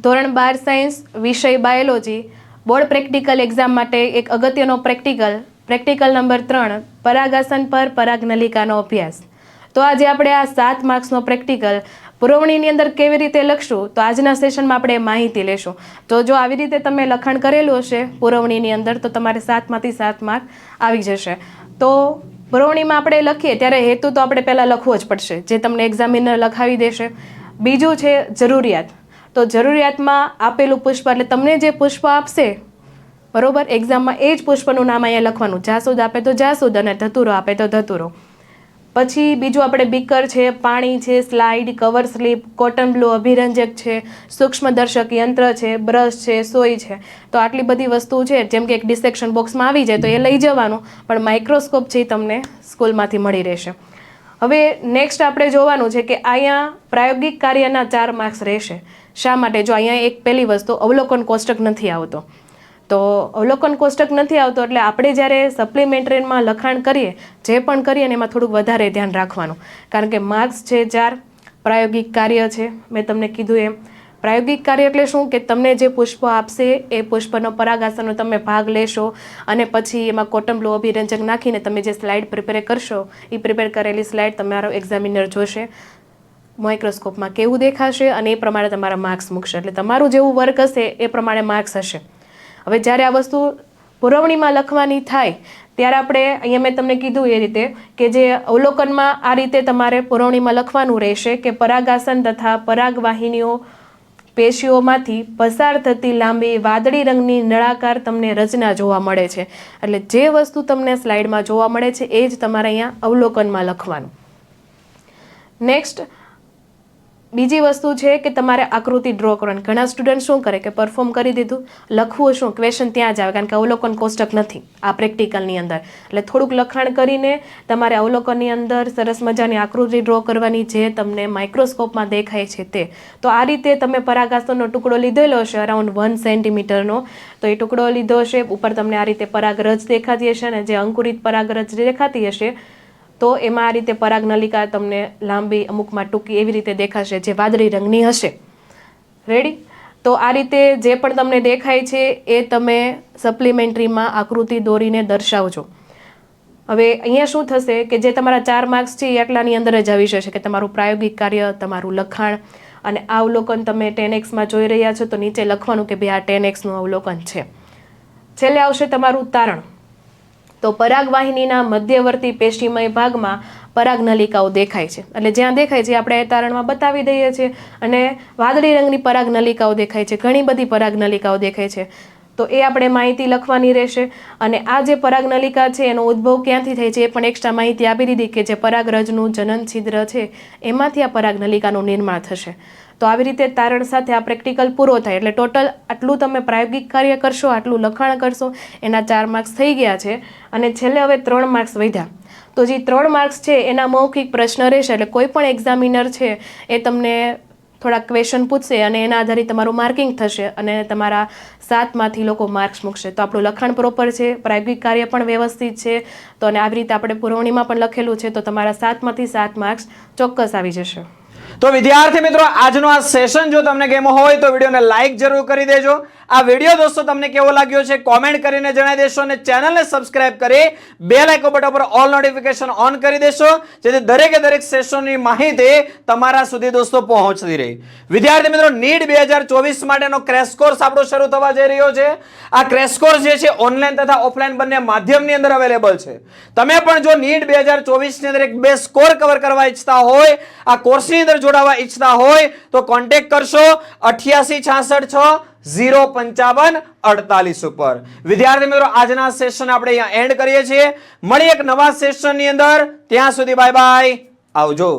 ધોરણ 12 સાયન્સ વિષય biology board practical exam માટે એક અગત્યનો પ્રેક્ટિકલ નંબર 3 પરાગાસન પર પરાગનલિકાનો અભ્યાસ. તો આજે આપણે આ 7 માર્ક્સનો પ્રેક્ટિકલ પુરવણીની અંદર કેવી રીતે લખશું તો આજના સેશનમાં આપણે માહિતી લેશું. તો જો આવી રીતે તમે લખાણ કરેલું હશે પુરવણીની અંદર તો તમારે 7માંથી 7 માર્ક આવી જશે. તો પુરવણીમાં આપણે લખીએ ત્યારે હેતુ તો આપણે પહેલાં લખવો જ પડશે, જે તમને એક્ઝામિનર લખાવી દેશે. બીજું છે જરૂરિયાત. તો જરૂરિયાતમાં આપેલું પુષ્પ એટલે તમને જે પુષ્પ આપશે બરોબર એક્ઝામમાં એ જ પુષ્પનું નામ અહીંયા લખવાનું. જાસૂદ આપે તો જાસૂદ અને ધતુરો આપે તો ધતુરો. પછી બીજું આપણે બીકર છે, પાણી છે, slide, cover slip, cotton blue, અભિરંજક છે, સૂક્ષ્મદર્શક યંત્ર છે, બ્રશ છે, સોય છે. તો આટલી બધી વસ્તુ છે, જેમ કે એક ડિસેક્શન બોક્સમાં આવી જાય તો એ લઈ જવાનું, પણ માઇક્રોસ્કોપ છે એ તમને સ્કૂલમાંથી મળી રહેશે. હવે નેક્સ્ટ આપણે જોવાનું છે કે અહીંયા પ્રાયોગિક કાર્યના 4 માર્ક્સ રહેશે. શા માટે? જો અહીંયા એક પહેલી વસ્તુ અવલોકન કોષ્ટક નથી આવતો. તો અવલોકન કોષ્ટક નથી આવતો એટલે આપણે જ્યારે સપ્લિમેન્ટરીમાં લખાણ કરીએ જે પણ કરીએ ને એમાં થોડુંક વધારે ધ્યાન રાખવાનું, કારણ કે માર્ક્સ છે 4, પ્રાયોગિક કાર્ય છે. મેં તમને કીધું એમ પ્રાયોગિક કાર્ય એટલે શું કે તમને જે પુષ્પ આપશે એ પુષ્પનો પરાગાસનનો તમે ભાગ લેશો અને પછી એમાં કોટન બ્લુ અભિરંજક નાખીને તમે જે સ્લાઇડ પ્રિપેર કરશો એ પ્રિપેર કરેલી સ્લાઇડ તમારો એક્ઝામિનર જોશે, માઇક્રોસ્કોપમાં કેવું દેખાશે અને એ પ્રમાણે તમારા માર્ક્સ મૂકશે. એટલે તમારું જેવું વર્ક હશે એ પ્રમાણે માર્ક્સ હશે. હવે જ્યારે આ વસ્તુ પુરવણીમાં લખવાની થાય ત્યારે આપણે અહીંયા મેં તમને કીધું એ રીતે કે જે અવલોકનમાં આ રીતે તમારે પુરવણીમાં લખવાનું રહેશે કે પરાગાસન તથા પરાગવાહિનીઓ પેશીઓમાંથી પસાર થતી લાંબી વાદળી રંગની નળાકાર તમને રચના જોવા મળે છે. એટલે જે વસ્તુ તમને સ્લાઇડમાં જોવા મળે છે એ જ તમારે અહીંયા અવલોકનમાં લખવાનું. નેક્સ્ટ બીજી વસ્તુ છે કે તમારે આકૃતિ ડ્રો કરવાની. ઘણા સ્ટુડન્ટ શું કરે કે પરફોર્મ કરી દીધું, લખવું શું ક્વેશ્ચન ત્યાં જ આવે, કારણ કે અવલોકન કોષ્ટક નથી આ પ્રેક્ટિકલની અંદર. એટલે થોડુંક લખાણ કરીને તમારે અવલોકનની અંદર સરસ મજાની આકૃતિ ડ્રો કરવાની જે તમને માઇક્રોસ્કોપમાં દેખાય છે તે. તો આ રીતે તમે પરાગાસનનો ટુકડો લીધેલો હશે અરાઉન્ડ 1 સેન્ટીમીટરનો, તો એ ટુકડો લીધો હશે. ઉપર તમને આ રીતે પરાગરજ દેખાતી હશે અને જે અંકુરિત પરાગરજ દેખાતી હશે તો એમાં આ રીતે પરાગનલિકા તમને લાંબી અમુકમાં ટૂંકી એવી રીતે દેખાશે જે વાદળી રંગની હશે. રેડી? તો આ રીતે જે પણ તમને દેખાય છે એ તમે સપ્લિમેન્ટરીમાં આકૃતિ દોરીને દર્શાવજો. હવે અહીંયા શું થશે કે જે તમારા 4 માર્ક્સ છે એ આટલાની અંદર જ આવી જશે કે તમારું પ્રાયોગિક કાર્ય, તમારું લખાણ અને આ અવલોકન તમે 10x જોઈ રહ્યા છો તો નીચે લખવાનું કે ભાઈ આ 10xનું અવલોકન છે. છેલ્લે આવશે તમારું તારણ. તો પરાગવાહિનીના મધ્યવર્તી પેશીમય ભાગમાં પરાગનલિકાઓ દેખાય છે. એટલે જ્યાં દેખાય છે આપણે તારણમાં બતાવી દઈએ છીએ. અને વાદળી રંગની પરાગનલિકાઓ દેખાય છે, ઘણી બધી પરાગનલિકાઓ દેખાય છે. તો એ આપણે માહિતી લખવાની રહેશે. અને આ જે પરાગનલિકા છે એનો ઉદ્ભવ ક્યાંથી થાય છે એ પણ એક્સ્ટ્રા માહિતી આપી દીધી કે જે પરાગરજનું જનન છિદ્ર છે એમાંથી આ પરાગનલિકાનું નિર્માણ થશે. તો આવી રીતે તારણ સાથે આ પ્રેક્ટિકલ પૂરો થાય. એટલે ટોટલ આટલું તમે પ્રાયોગિક કાર્ય કરશો, આટલું લખાણ કરશો, એના 4 માર્ક્સ થઈ ગયા છે. અને છેલ્લે હવે 3 માર્ક્સ વધ્યા. તો જે 3 માર્ક્સ છે એના મૌખિક પ્રશ્ન રહેશે. એટલે કોઈ પણ એક્ઝામિનર છે એ તમને થોડા ક્વેશ્ચન પૂછશે અને એના આધારિત તમારું માર્કિંગ થશે અને તમારા 7માંથી લોકો માર્ક્સ મૂકશે. તો આપણું લખાણ પ્રોપર છે, પ્રાયોગિક કાર્ય પણ વ્યવસ્થિત છે. તો અને આવી રીતે આપણે પુરવણીમાં પણ લખેલું છે તો તમારા 7માંથી 7 માર્ક્સ ચોક્કસ આવી જશે. તો વિદ્યાર્થી મિત્રો આજનો આ સેશન જો તમને ગમ્યો હોય તો વિડીયોને લાઈક જરૂર કરી દેજો. આ વિડીયો દોસ્તો તમને કેવો લાગ્યો છે કોમેન્ટ કરીને જણાવી દેશો અને ચેનલને સબસ્ક્રાઇબ કરી બેલ આઇકોન બટન પર ઓલ નોટિફિકેશન ઓન કરી દેશો, જેથી દરેક સેશનની માહિતી તમારા સુધી દોસ્તો પહોંચતી રહે. વિદ્યાર્થી મિત્રો નીટ 2024 માટેનો ક્રેશ કોર્સ આપણો શરૂ થવા જઈ રહ્યો છે. આ ક્રેશ કોર્સ જે છે ઓનલાઈન તથા ઓફલાઈન બંને માધ્યમની અંદર અવેલેબલ છે. તમે પણ જો નીટ 2024 ની અંદર એક બે સ્કોર કવર કરવા ઈચ્છતા હોય, આ કોર્સની અંદર જોડાવા ઈચ્છતા હોય તો કોન્ટેક્ટ કરશો 8866605548 ઉપર. વિદ્યાર્થી મિત્રો આજના સેશન આપણે અહીંયા એન્ડ કરીએ છીએ. મળી એક નવા સેશનની અંદર. ત્યાં સુધી બાય બાય, આવજો.